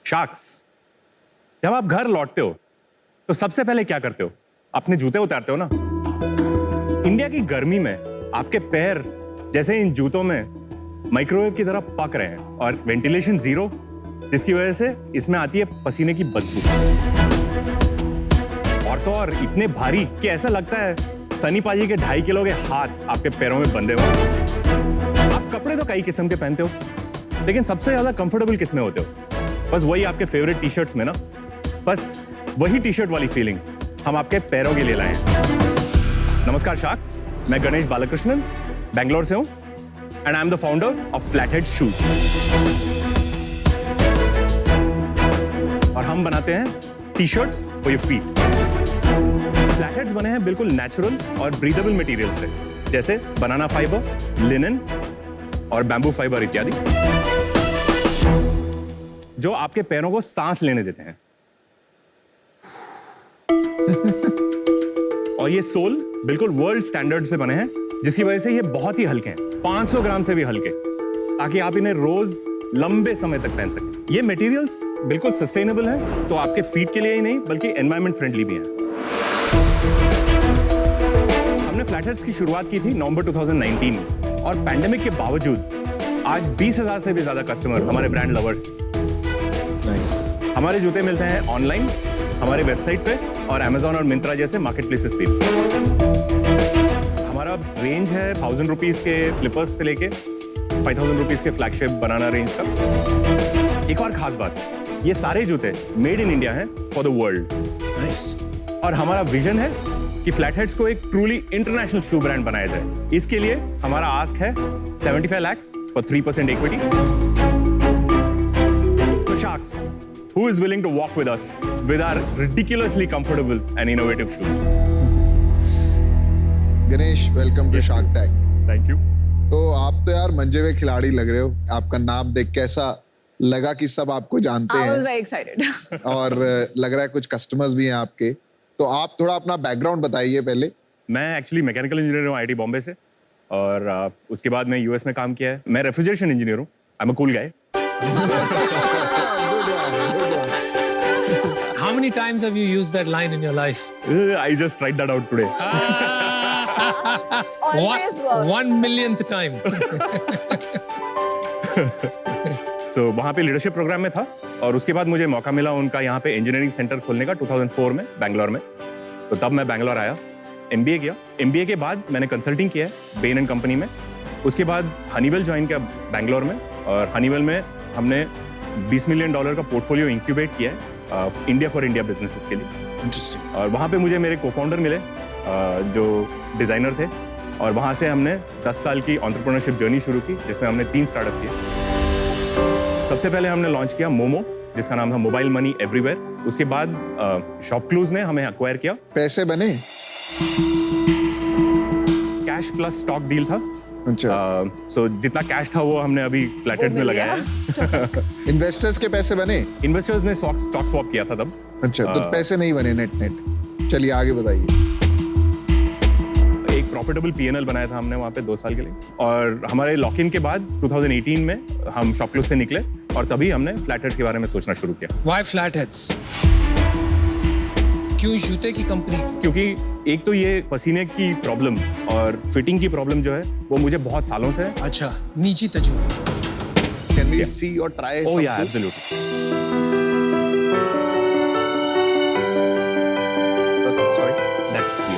Sharks, जब आप घर लौटते हो तो सबसे पहले क्या करते हो? अपने जूते उतारते हो ना। इंडिया की गर्मी में आपके पैर जैसे इन जूतों में माइक्रोवेव की तरह पक रहे हैं और वेंटिलेशन जीरो, जिसकी वजह से इसमें आती है पसीने की बदबू। और तो और इतने भारी कि ऐसा लगता है सनी पाजी के 2.5 किलो के हाथ आपके पैरों में बंधे हुए। आप कपड़े तो कई किस्म के पहनते हो, लेकिन सबसे ज्यादा कंफर्टेबल किस में होते हो? बस वही आपके फेवरेट टी शर्ट्स में ना। बस वही टी शर्ट वाली फीलिंग हम आपके पैरों के लिए लाए हैं। नमस्कार शार्क, मैं गणेश बालकृष्णन बैंगलोर से हूं and I am the founder of Flathead shoe. और हम बनाते हैं T shirts for your feet. Flatheads बने हैं बिल्कुल नेचुरल और ब्रीदेबल मटेरियल से, जैसे बनाना फाइबर, लिनन और बैम्बू फाइबर इत्यादि, जो आपके पैरों को सांस लेने देते हैं। और ये सोल बिल्कुल वर्ल्ड स्टैंडर्ड से बने हैं, जिसकी वजह से ये बहुत ही हल्के हैं, 500 ग्राम से भी हल्के, ताकि आप इन्हें रोज लंबे समय तक पहन सकें। ये मटेरियल्स बिल्कुल सस्टेनेबल हैं, तो आपके फीट के लिए ही नहीं बल्कि एनवायरमेंट फ्रेंडली भी हैं। हमने फ्लैटहेड्स की शुरुआत की थी नवंबर 2019 में, और पैंडेमिक के बावजूद आज 20,000 से भी ज्यादा कस्टमर हमारे ब्रांड लवर्स। हमारे जूते मिलते हैं ऑनलाइन, हमारे वेबसाइट पे और Amazon और मिंत्रा जैसे मार्केट प्लेसेस पे। हमारा रेंज है 1000 रुपीज के स्लीपर्स से लेके 5000 रुपीज के फ्लैगशिप बनाना रेंज का। एक और खास बात, ये सारे जूते मेड इन इंडिया हैं फॉर द वर्ल्ड। और हमारा विजन है कि फ्लैटहेड्स को एक ट्रूली इंटरनेशनल शू ब्रांड बनाया जाए। इसके लिए हमारा आस्क है 75 lakhs for 3% equity. So sharks, who is willing to walk with us with our ridiculously comfortable and innovative shoes? Ganesh, welcome to Shark Tank. Thank you. तो आप तो यार मंजे हुए खिलाड़ी लग रहे हो। आपका नाम देख कैसा लगा कि सब आपको जानते I was हैं। very excited. और लग रहा है कुछ कस्टमर्स भी हैं आपके। तो आप थोड़ा अपना बैकग्राउंड बताइए पहले। मैं एक्चुअली मैकेनिकल इंजीनियर हूँ IIT बॉम्बे से, और उसके बाद मैं US में काम किया है। मैं रेफ्रिजरेशन इंजीनियर हूँ। I'm a cool guy. How many times have you used that line in your life? I just tried that out today. Always works. 1,000,000th time. So वहाँ पे लीडरशिप प्रोग्राम में था, और उसके बाद मुझे मौका मिला उनका यहाँ पे इंजीनियरिंग सेंटर खोलने का 2004 में बैंगलोर में। तो तब मैं बैंगलोर आया, MBA किया। MBA के बाद मैंने कंसल्टिंग किया है बेन एंड कंपनी में। उसके बाद हनीवेल ज्वाइन किया बैंगलोर में, और हनीवेल में हमने $20 मिलियन का पोर्टफोलियो इंक्यूबेट किया है इंडिया फॉर इंडिया बिजनेसेस के लिए। Interesting. और वहाँ पे मुझे मेरे को-फाउंडर मिले जो डिजाइनर थे, और वहाँ से हमने 10 साल की एंटरप्रेन्योरशिप जर्नी शुरू की, जिसमें हमने 3 स्टार्टअप किए। सबसे पहले हमने लॉन्च किया मोमो, जिसका नाम था मोबाइल मनी एवरीवेयर। उसके बाद शॉपक्लूज ने हमें एक्वायर किया। पैसे बने? कैश प्लस स्टॉक डील था। अच्छा। सो जितना कैश था वो हमने अभी फ्लैटहेड्स में लगाया है। इन्वेस्टर्स के पैसे बने? इन्वेस्टर्स ने स्टॉक स्वैप किया था तब। अच्छा, तो पैसे नहीं बने नेट। चलिए आगे बताइए। एक प्रॉफिटेबल P&L बनाया था हमने वहाँ पे 2 साल के लिए, और हमारे लॉक इन के बाद 2018 में हम शॉपक्लूज से निकले, और तभी हमने फ्लैटहेड्स के बारे में सोचना शुरू किया। Why flatheads? क्यों जूते की कंपनी? क्योंकि एक तो ये पसीने की प्रॉब्लम और फिटिंग की प्रॉब्लम जो है वो मुझे बहुत सालों से है। अच्छा, निजी तजुर्बा। Can we see or try Oh something? yeah, absolutely. Sorry. That's the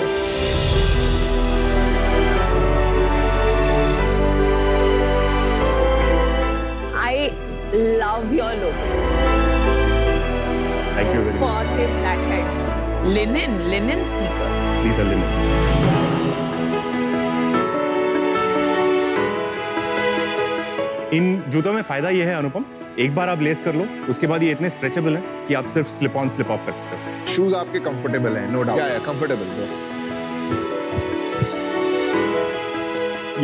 I love your look. Thank you very much. For say flatheads. Linen sneakers. These are linen. इन जूतों में फायदा ये है अनुपम, एक बार आप लेस कर लो, उसके बाद ये इतने स्ट्रेचेबल हैं कि आप सिर्फ स्लिप ऑन स्लिप ऑफ कर सकते हो। शूज आपके कंफर्टेबल हैं, नो डाउट। या कंफर्टेबल।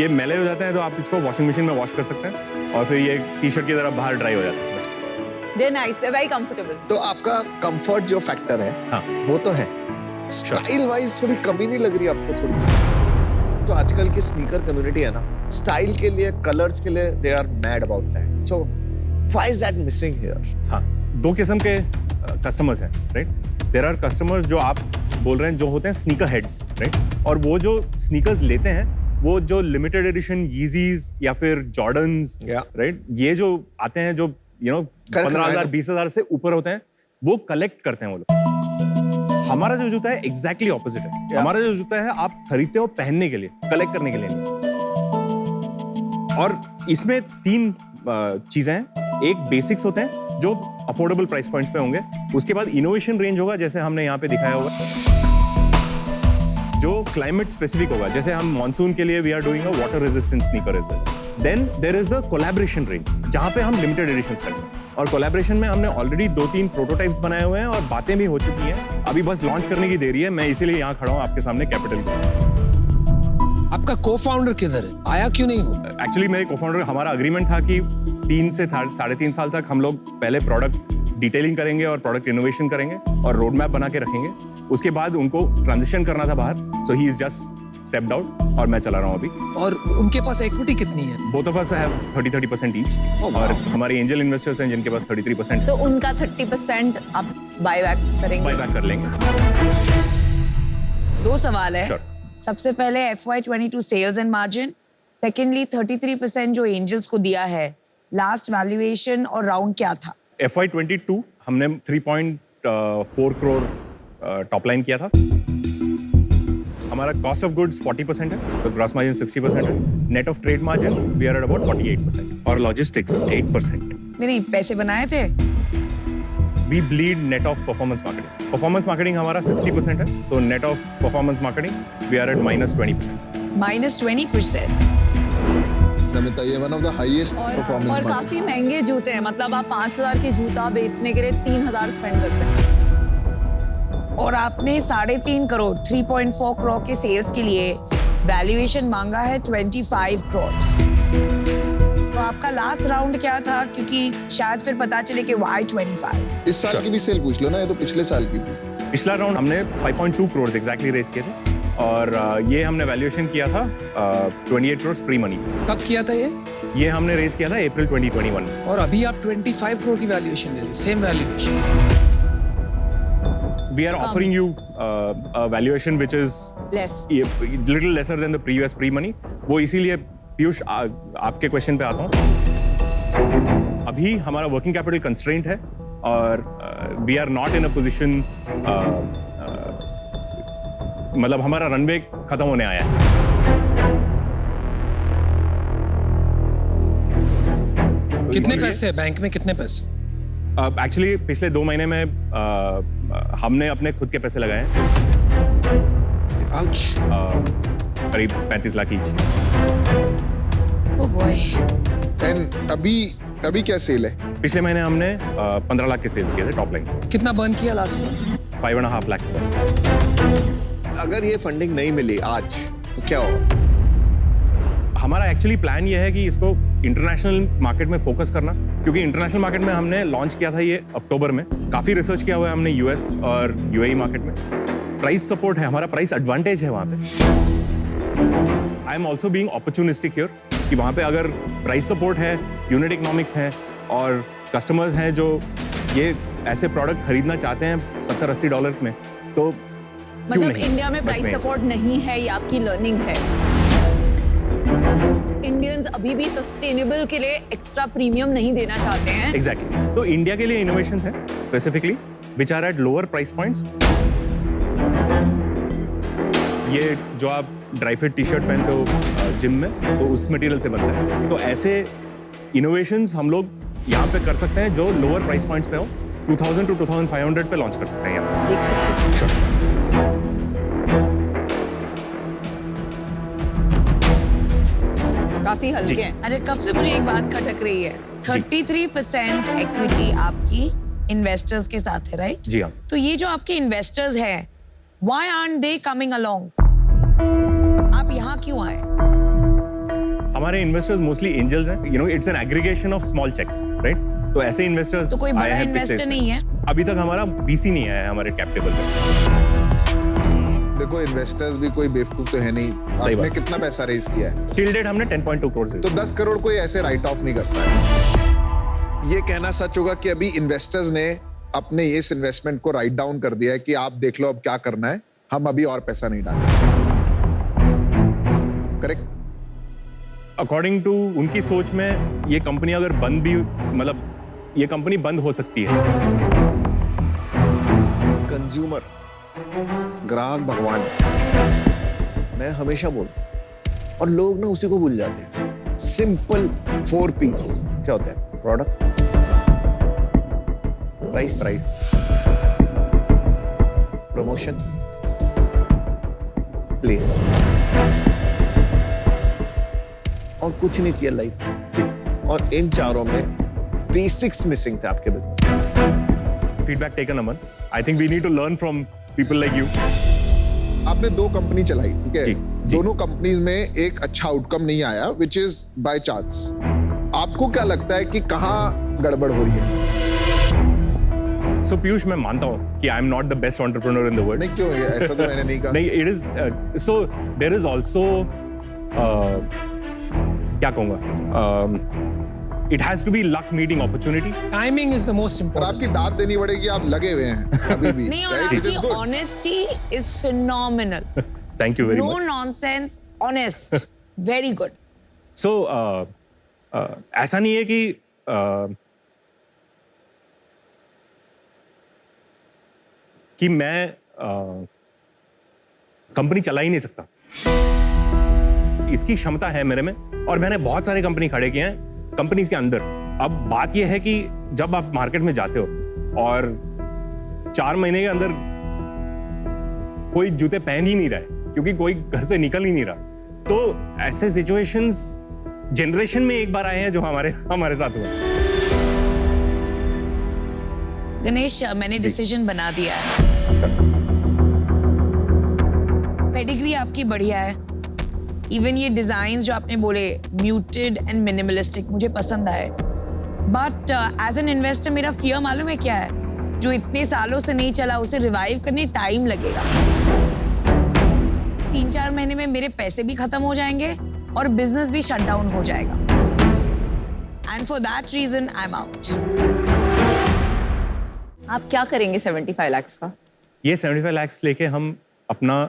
ये मैले हो जाते हैं तो आप इसको वॉशिंग मशीन में वॉश कर सकते हैं, और फिर ये टी शर्ट की तरह बाहर ड्राई हो जाता है बस। They're nice. They're very comfortable. तो आपका कंफर्ट जो फैक्टर है, हाँ। वो तो है। स्टाइल वाइज थोड़ी कमी नहीं लग रही आपको थोड़ी सी? जो आजकल की स्नीकर कम्युनिटी है ना, स्टाइल के लिए, कलर्स के लिए, they are mad about that. So why is that missing here? हाँ, दो किस्म के कस्टमर्स हैं, राइट? देयर आर कस्टमर्स जो आप बोल रहे हैं जो होते हैं स्नीकर हेड्स, राइट? और वो जो स्नीकर्स लेते हैं वो जो लिमिटेड एडिशन यीजीज या फिर जॉर्डन्स, राइट? ये जो आते हैं जो 15,000 20,000 से ऊपर होते हैं, वो कलेक्ट करते हैं वो लोग। हमारा जो जूता है एग्जैक्टली ऑपोजिट है। हमारा जो जूता है आप खरीदते हो पहनने के लिए, कलेक्ट करने के लिए नहीं। और इसमें 3 चीजें हैं। एक बेसिक्स होते हैं जो अफोर्डेबल प्राइस पॉइंट्स पे होंगे, उसके बाद इनोवेशन रेंज होगा जैसे हमने यहाँ पे दिखाया होगा, जो क्लाइमेट स्पेसिफिक होगा, जैसे हम मॉनसून के लिए we are doing a water resistant sneaker as well. Then there is the collaboration range, जहां पे हम लिमिटेड एडिशंस करते हैं, और कोलैबोरेशन में हमने ऑलरेडी 2-3 प्रोटोटाइप्स बनाए हुए हैं और बातें भी हो चुकी हैं, अभी बस लॉन्च करने की देरी है। मैं इसीलिए यहाँ खड़ा हूँ आपके सामने कैपिटल में। आपका को-फाउंडर किधर है? आया क्यों नहीं हो? एक्चुअली मेरे को-फाउंडर, हमारा अग्रीमेंट था कि 3 से 3.5 साल तक हम लोग पहले प्रोडक्ट डिटेलिंग करेंगे और प्रोडक्ट इनोवेशन करेंगे और रोड मैप बना के रखेंगे। उसके बाद उनको ट्रांजिशन करना था बाहर, so he is just stepped out और मैं चला रहा हूँ अभी। और उनके पास इक्विटी कितनी है? Both of us have 30% each, और हमारे एंजल इन्वेस्टर्स हैं जिनके पास 33%। तो उनका 30% आप बायबैक करेंगे? बायबैक कर लेंगे। 2 सवाल है। Sure. सबसे पहले FY22 sales and margin, secondly 33% जो एंजल्स को दिया है, लास्ट वैल्यूएशन और राउंड क्या था? FY22 हमने 3.4 करोड़ टॉप लाइन किया था। हमारा कॉस्ट ऑफ गुड्स 40% है, तो ग्रॉस मार्जिन 60% है। Net of trade margin we are at about 48%, और लॉजिस्टिक्स 8%। नहीं, पैसे बनाए थे? We bleed net of performance marketing. Performance marketing हमारा 60% है, so net of performance marketing we are at -20%। -20%। Namita, ये वन ऑफ द हाईएस्ट और परफॉर्मेंस काफी महंगे जूते हैं, मतलब आप 5,000 के जूता बेचने के लिए 3,000 स्पेंड करते हैं, और आपने 3.5 करोड़ 3.4 करोड़ के सेल्स के लिए वैल्यूएशन मांगा है 25 करोड़। तो आपका लास्ट राउंड क्या था? क्योंकि शायद फिर पता चले कि why 25? इस साल की भी सेल पूछ लो ना, ये तो पिछले साल की थी। पिछला राउंड हमने 5.2 करोड़ एग्जैक्टली रेज किए थे, और ये हमने वैल्यूएशन किया था 28 करोड़ प्री मनी। कब किया था ये? ये हमने रेज किया था अप्रैल 2021। और अभी आप 25 करोड़ की वैल्यूएशन दे रहे हैं, same valuation. We are offering you a valuation which is Less. little lesser than the previous pre-money. वो इसीलिए पीयूष आपके क्वेश्चन पे आता हूँ। अभी हमारा वर्किंग कैपिटल कंस्ट्रेंट है, और we are not in a position, मतलब हमारा रनवे खत्म होने आया है। कितने पैसे हैं बैंक में? कितने पैसे? एक्चुअली पिछले 2 महीने में हमने अपने खुद के पैसे लगाए हैं, करीब 35 lakh each. Oh boy. And अभी क्या सेल है? पिछले महीने हमने 15 लाख के सेल्स किए थे टॉप लाइन। कितना बर्न किया लास्ट में? 5.5 लाख पर। अगर ये फंडिंग नहीं मिली आज तो क्या होगा? हमारा एक्चुअली प्लान ये है कि इसको इंटरनेशनल मार्केट में फोकस करना, क्योंकि इंटरनेशनल मार्केट में हमने लॉन्च किया था ये अक्टूबर में। काफी रिसर्च किया हुआ है हमने यूएस और यूएई मार्केट में। प्राइस सपोर्ट है, हमारा प्राइस एडवांटेज है वहां पे। I am also being opportunistic here, कि वहां पे अगर प्राइस सपोर्ट है, यूनिट इकोनॉमिक्स है, और कस्टमर्स हैं जो ये ऐसे प्रोडक्ट खरीदना चाहते हैं $70-80 में, तो क्यों मतलब नहीं? इंडिया में बस प्राइस सपोर्ट नहीं है, ये आपकी लर्निंग है। इंडियंस अभी भी सस्टेनेबल के लिए एक्स्ट्रा प्रीमियम नहीं देना चाहते हैं। एग्जैक्टली। तो इंडिया के लिए इनोवेशंस हैं specifically which are at lower price points. ये जो आप ड्राई फिट टी-शर्ट पहनते हो जिम में, तो उस मटेरियल से बनता है। तो ऐसे इनोवेशंस हम लोग यहाँ पे कर सकते हैं जो लोअर प्राइस पॉइंट्स पे हो। 2000 to 2500 पे लॉन्च कर सकते हैं यहाँ। देख सकते हैं। Sure. काफी हल्के हैं। अरे कब से मुझे एक बात खटक रही है, 33% इक्विटी आपकी इन्वेस्टर्स के साथ है, राइट? जी हाँ। तो ये जो आपके इन्वेस्टर्स हैं, why aren't they coming along? आप यहाँ क्यों आए? हमारे इन्वेस्टर्स मोस्टली एंजल्स हैं, you know, it's an aggregation of small cheques, right? तो ऐसे इन्वेस्टर्स तो कोई बड़ा इन्वेस्टर नहीं है? अभी तक हमारा वीसी नहीं आया है हमारे कैप टेबल पे। देखो, इन्वेस्टर्स भी कोई बेवकूफ तो है नहीं। आपने बात। कितना पैसा रेज किया है? टिल डेट हमने 10.2 करोड़ से। तो 10 करोड़ कोई ऐसे राइट ऑफ नहीं करता है। ये कहना सच होगा कि अभी इन्वेस्टर्स ने अपने इस इन्वेस्टमेंट को राइट डाउन कर दिया है कि आप देख लो अब क्या करना है, हम अभी और पैसा नहीं डालेंगे। करेक्ट? अकॉर्डिंग टू उनकी सोच में ये कंपनी अगर बंद भी, मतलब ये कंपनी बंद हो सकती है। कंज्यूमर, ग्राहक भगवान, मैं हमेशा बोलता हूं, और लोग ना उसी को भूल जाते हैं। सिंपल 4 P's क्या होते हैं? प्रोडक्ट, प्राइस, प्रमोशन, प्लेस, और कुछ नहीं चाहिए लाइफ में। और इन चारों में बेसिक्स मिसिंग थे आपके business. Feedback taken Aman. I think we need to learn from people like you. आपने 2 कंपनी चलाई, ठीक है? जी, जी। दोनों कंपनीज में एक अच्छा आउटकम नहीं आया, विच इज बाय चांस। आपको क्या लगता है कि कहाँ गड़बड़ हो रही है? सो पीयूष, मैं मानता हूँ कि I am not the best entrepreneur in the world. नहीं, क्यों? ऐसा तो मैंने नहीं कहा। नहीं, it is so there is also क्या कहूँगा, it has to be luck meeting opportunity. Timing is the most और important. आपकी दाद देनी पड़ेगी, आप लगे हुए हैं अभी भी। नहीं, और right? Which is आपकी good. honesty is phenomenal. Thank you very No much. nonsense, honest. Very good. सो ऐसा नहीं है कि मैं कंपनी चला ही नहीं सकता। इसकी क्षमता है मेरे में, और मैंने बहुत सारे कंपनी खड़े किए हैं कंपनीज के अंदर। अब बात यह है कि जब आप मार्केट में जाते हो और 4 महीने के अंदर कोई जूते पहन ही नहीं रहा है क्योंकि कोई घर से निकल ही नहीं रहा, तो ऐसे सिचुएशंस जनरेशन में एक बार आए हैं जो हमारे साथ हुआ। गणेश, मैंने डिसीजन बना दिया है। पेडिग्री आपकी बढ़िया है। इवन ये डिजाइन जो आपने बोले म्यूटेड एंड मिनिमलिस्टिक मुझे पसंद आए। बट एज एन इन्वेस्टर मेरा फियर मालूम है क्या है? जो इतने सालों से नहीं चला उसे रिवाइव करने टाइम लगेगा। 3-4 महीने में मेरे पैसे भी खत्म हो जाएंगे और बिजनेस भी शट डाउन हो जाएगा। And for that reason I am out. आप क्या करेंगे 75 लाख का? ये 75 लाख लेके हम अपना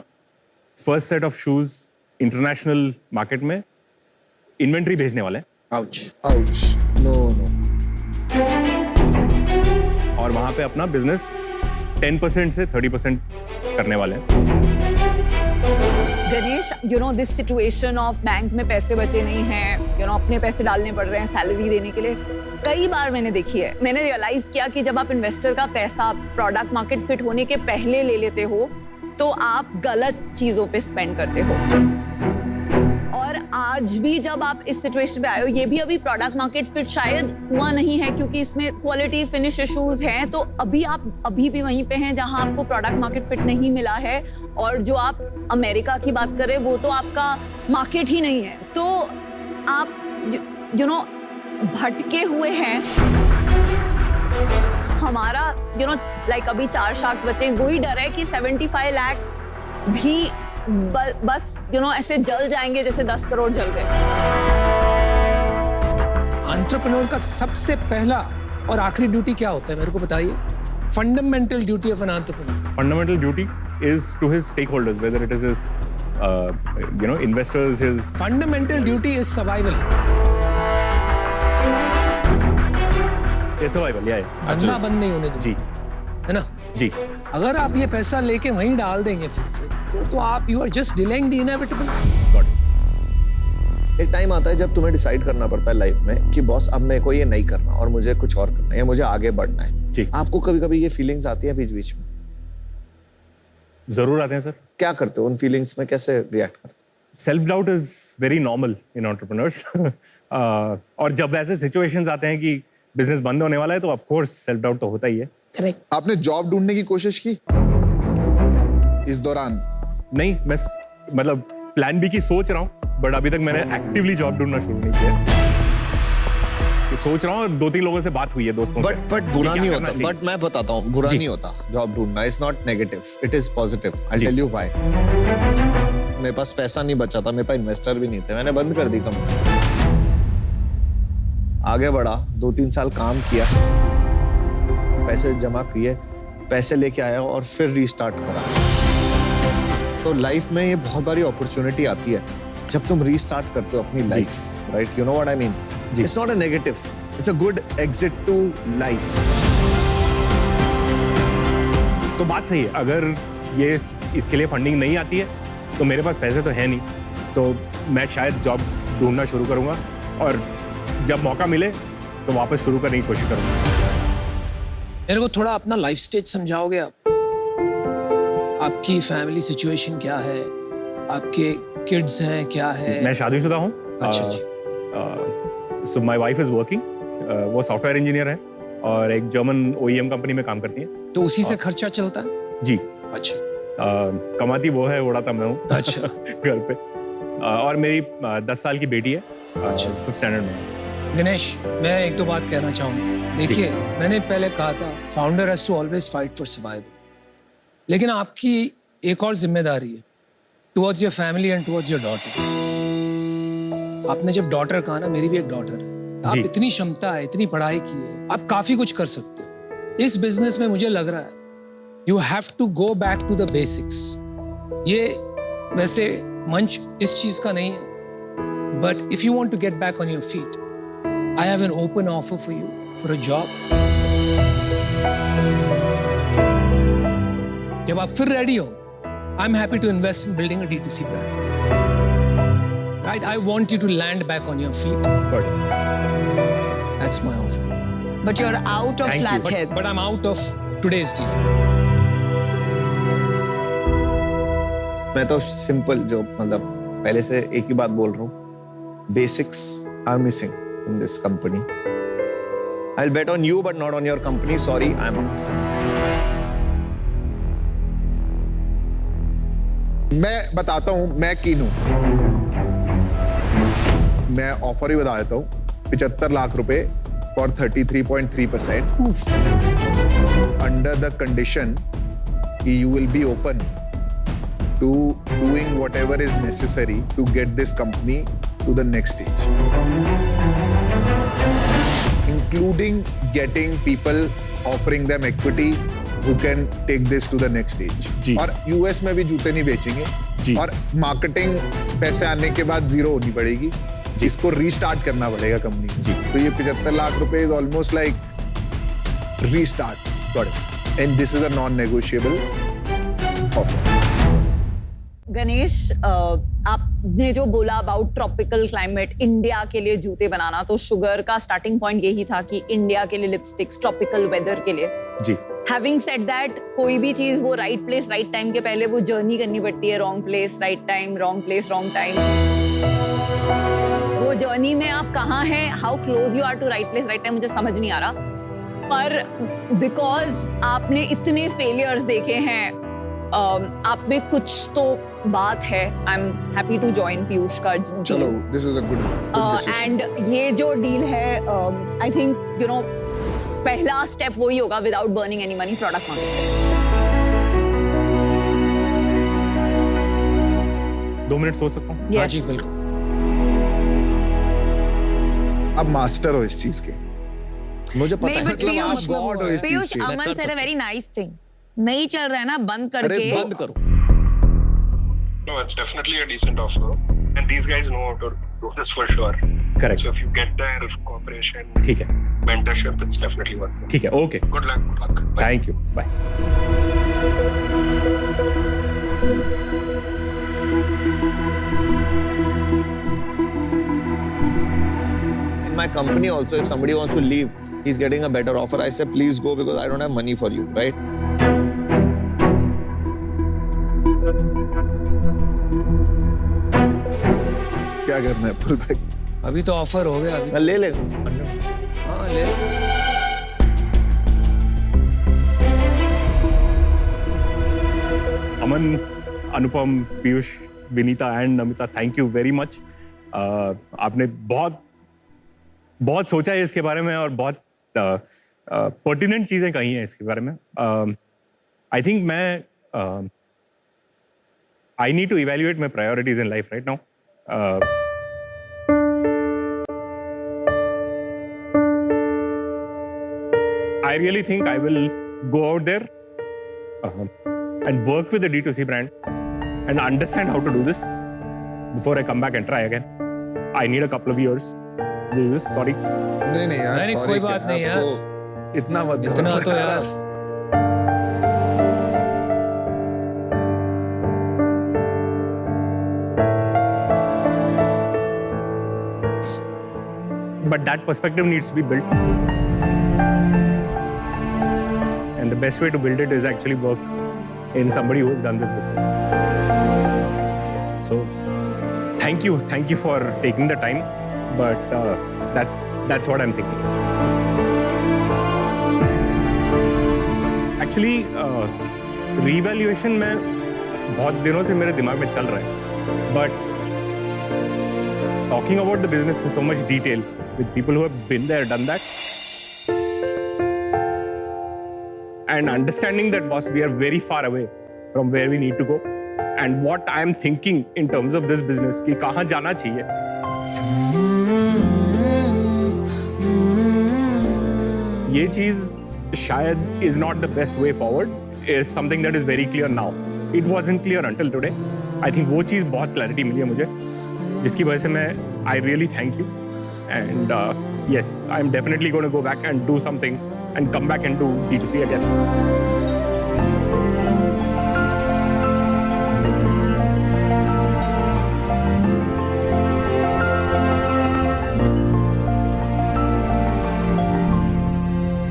first set of shoes international market में इन्वेंट्री भेजने वाले हैं। आउच। Ouch. No, no. और वहां पे अपना बिजनेस 10% से 30% करने वाले हैं। Ganesh, this situation of bank में पैसे बचे नहीं हैं, अपने पैसे डालने पड़ रहे हैं सैलरी देने के लिए, कई बार मैंने देखी है। मैंने रियलाइज किया कि जब आप इन्वेस्टर का पैसा प्रोडक्ट मार्केट फिट होने के पहले ले लेते हो तो आप गलत चीजों पे स्पेंड करते हो। और आज भी जब आप इस सिचुएशन पे आए हो, ये भी अभी प्रोडक्ट मार्केट फिट शायद हुआ नहीं है क्योंकि इसमें क्वालिटी फिनिश इश्यूज हैं, तो अभी आप अभी भी वहीं पे हैं जहां आपको प्रोडक्ट मार्केट फिट नहीं मिला है। और जो आप अमेरिका की बात कर रहे हैं वो तो आपका मार्केट ही नहीं है, तो आप भटके हुए हैं। हमारा लाइक अभी 4 शार्क्स बचे, वही डर है कि 75 लाख भी बस ऐसे जल जाएंगे जैसे 10 करोड़ जल गए। एंटरप्रेन्योर का सबसे पहला और आखिरी ड्यूटी क्या होता है, मेरे को बताइए। Fundamental duty of an entrepreneur. Fundamental duty is to his stakeholders, whether it is his investors, his fundamental duty is survival. survival, yeah, धंधा बंद नहीं होने जी, दो, है ना? जी। अगर आप ये पैसा लेके वहीं डाल देंगे फिर से, तो आप you are just delaying the inevitable. Got it. एक टाइम आता है जब तुम्हें डिसाइड करना पड़ता है लाइफ में कि बॉस अब मेरे को ये नहीं करना और मुझे कुछ और करना है या मुझे आगे बढ़ना है। जी। आपको कभी-कभी ये फीलिंग्स आती है बीच बीच में? जरूर आते हैं सर। क्या करते हो उन फीलिंग्स में, कैसे रिएक्ट करते हो? Self doubt is very normal in entrepreneurs. और जब ऐसे सिचुएशंस आते हैं कि बिजनेस बंद होने वाला है तो ऑफ कोर्स सेल्फ डाउट तो होता ही है। करेक्ट। आपने जॉब ढूंढने की कोशिश की इस दौरान? नहीं, मैं मतलब प्लान बी की सोच रहा हूँ, बट अभी तक मैंने एक्टिवली जॉब ढूंढना शुरू नहीं किया। तो सोच रहा हूँ, और 2-3 लोगों से बात हुई है, दोस्तों से। बट बुरा कि नहीं क्या होता। करना चाहिए। बट मैं बताता हूँ, बुरा जी। नहीं होता जॉब ढूंढना। It's not negative, it is positive. I जी। Tell you why. मेरे पास पैसा नहीं बचा था, मेरे पास इन्वेस्टर भी नहीं थे, मैंने बंद कर दी कंपनी। आगे बढ़ा, 2-3 साल काम किया, पैसे जमा किए, पैसे लेके आया और फिर रीस्टार्ट करा। तो लाइफ में ये बहुत बड़ी अपॉर्चुनिटी आती है जब तुम रीस्टार्ट करते हो अपनी life, right? You know what I mean? It's not a negative, it's a good exit to life. तो बात सही है, अगर ये इसके लिए फंडिंग नहीं आती है तो मेरे पास पैसे तो है नहीं, तो मैं शायद जॉब ढूंढना शुरू करूंगा और जब मौका मिले तो वापस शुरू करने की कोशिश करूंगा। मेरे को थोड़ा अपना लाइफ स्टेज समझाओगे आप? आपकी फैमिली सिचुएशन क्या है? आपके किड्स हैं, क्या है? मैं शादीशुदा हूँ। अच्छा जी। So my wife is working, वो सॉफ्टवेयर इंजीनियर है और एक जर्मन OEM कंपनी में काम करती है। तो उसी से खर्चा चलता है? जी। अच्छा। कमाती वो है, उड़ाता मैं हूँ। अच्छा। घर पे। और मेरी 10 साल की बेटी है, अच्छा। 5th स्टैंडर्ड में। गणेश, मैं एक दो बात कहना चाहूँगा। देखिए, मैंने पहले कहा था founder has to always fight for survival, लेकिन आपकी एक और जिम्मेदारी है towards your family and towards your daughter. आपने जब डॉटर कहा ना, मेरी भी एक डॉटर है। आप इतनी क्षमता है, इतनी पढ़ाई की है, आप काफी कुछ कर सकते हो इस बिजनेस में। मुझे लग रहा है you have to go back to the basics. ये वैसे मंच इस चीज का नहीं है, but if you want to get back on your feet, I have an open offer for you for a job. जब आप फिर रेडी हो, I am happy to invest in building a DTC brand. Right, I want you to land back on your feet. That's my offer. But you're out of Thank you. flatheads. But I'm out of today's deal. मैं तो simple जो मतलब पहले से एक ही बात बोल रहा हूँ, basics are missing in this company. I'll bet on you but not on your company. Sorry, I'm out. मैं बताता हूं मैं कीन हूं। मैं ऑफर ही बता देता हूं, 75 लाख रुपए फॉर 33.3% अंडर द कंडीशन कि you will be open to doing whatever is necessary to get this company to the next stage, including getting people, offering them equity who can take this to the next stage. और US में भी जूते नहीं बेचेंगे और marketing पैसे आने के बाद जीरो होनी पड़ेगी, इसको रीस्टार्ट करना पड़ेगा कंपनी जी। तो ये 75 लाख रुपए is almost like restart, got it, and this is a non negotiable offer. Ganesh, आपने जो बोला अबाउट ट्रॉपिकल क्लाइमेट, इंडिया के लिए जूते बनाना, तो शुगर का स्टार्टिंग पॉइंट यही था कि इंडिया के लिए लिपस्टिक्स, ट्रॉपिकल वेदर के लिए जी। हैविंग सेड दैट, कोई भी चीज वो राइट प्लेस राइट टाइम के पहले वो जर्नी करनी पड़ती है। Wrong place right time, wrong place wrong time. वो जर्नी में आप कहाँ हैं, how close you are to right place right time, मुझे समझ नहीं आ रहा। पर बिकॉज आपने इतने फेलियर्स देखे हैं, आप में कुछ तो बात है। I am happy to join Piyush का। चलो, this is a good decision. And ये जो डील है, आई थिंक यू नो पहला स्टेप वही होगा, without burning any money, product market. 2 minute सोच सकता हूँ? हाँ जी, बिल्कुल। आप मास्टर हो इस चीज के, मुझे पता है, मतलब आप गॉड हो इस चीज पीयूष, के। अमन said a very nice thing. नहीं चल रहा है ना, बंद करके। बंद करो। No, it's definitely a decent offer, and these guys know how to do this for sure. Correct. So if you get their cooperation, ठीक है, mentorship, it's definitely worth it. ठीक है, okay, Good luck. Good luck. Bye. Thank you, bye. In my company also, if somebody wants to leave, he's getting a better offer. I say, please go because I don't have money for you, right? क्या करना है, pull back? अभी तो offer हो गया, अभी मैं ले लेगा। हाँ ले लो। Aman, Anupam, Piyush, Vinita and Namita, thank you very much. आपने बहुत बहुत सोचा है इसके बारे में और बहुत पर्टिनेंट चीजें कही हैं इसके बारे में। आई थिंक मैं I need to evaluate my priorities in life right now. I really think I will go out there and work with the D2C brand and understand how to do this before I come back and try again. I need a couple of years to do this. Sorry. नहीं यार, नहीं, sorry कोई क्या, बात नहीं आप यार। तो इतना मत बोलो। इतना तो यार But that perspective needs to be built. And the best way to build it is actually work in somebody who has done this before. So, thank you for taking the time. But that's what I'm thinking. Actually, revaluation में बहुत दिनों से मेरे दिमाग में चल रहा है. But talking about the business in so much detail with people who have been there, done that, and understanding that, boss, we are very far away from where we need to go, and what I am thinking in terms of this business कि कहाँ जाना चाहिए. ये चीज शायद is not the best way forward is something that is very clear now. It wasn't clear until today. I think वो चीज बहुत clarity मिली है मुझे, जिसकी वजह से मैं I really thank you. And yes, I'm definitely going to go back and do something and come back and do D2C again.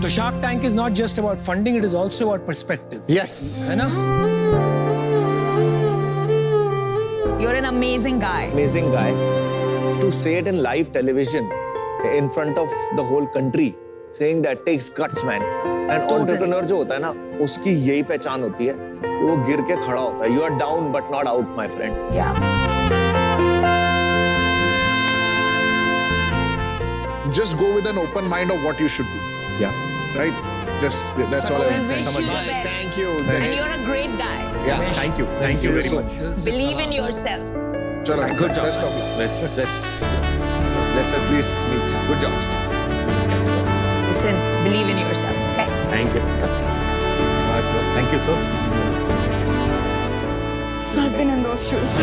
तो Shark Tank is not just about funding, it is also about perspective. Yes. है ना? You're an amazing guy. Amazing guy. To say it in live television in front of the whole country, saying that takes guts, man. And Totally. entrepreneur जो होता है ना, उसकी यही पहचान होती है कि वो गिर के खड़ा होता है. You are down but not out, my friend. Yeah. Just go with an open mind of what you should do. Yeah. Right? Just that's all I We will say. wish you the best. Thank you. And Thanks. you're a great guy. Yeah. Thank you very much. Believe in yourself. चलो, Good job. best of luck. Let's at least meet. Good job. Listen, believe in yourself. Okay. Thank you. Thank you, sir. So I've been in those shoes.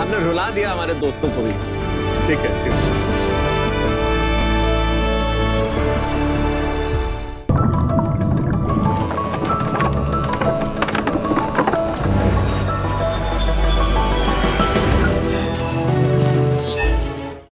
आपने रुला दिया हमारे दोस्तों को भी. ठीक है.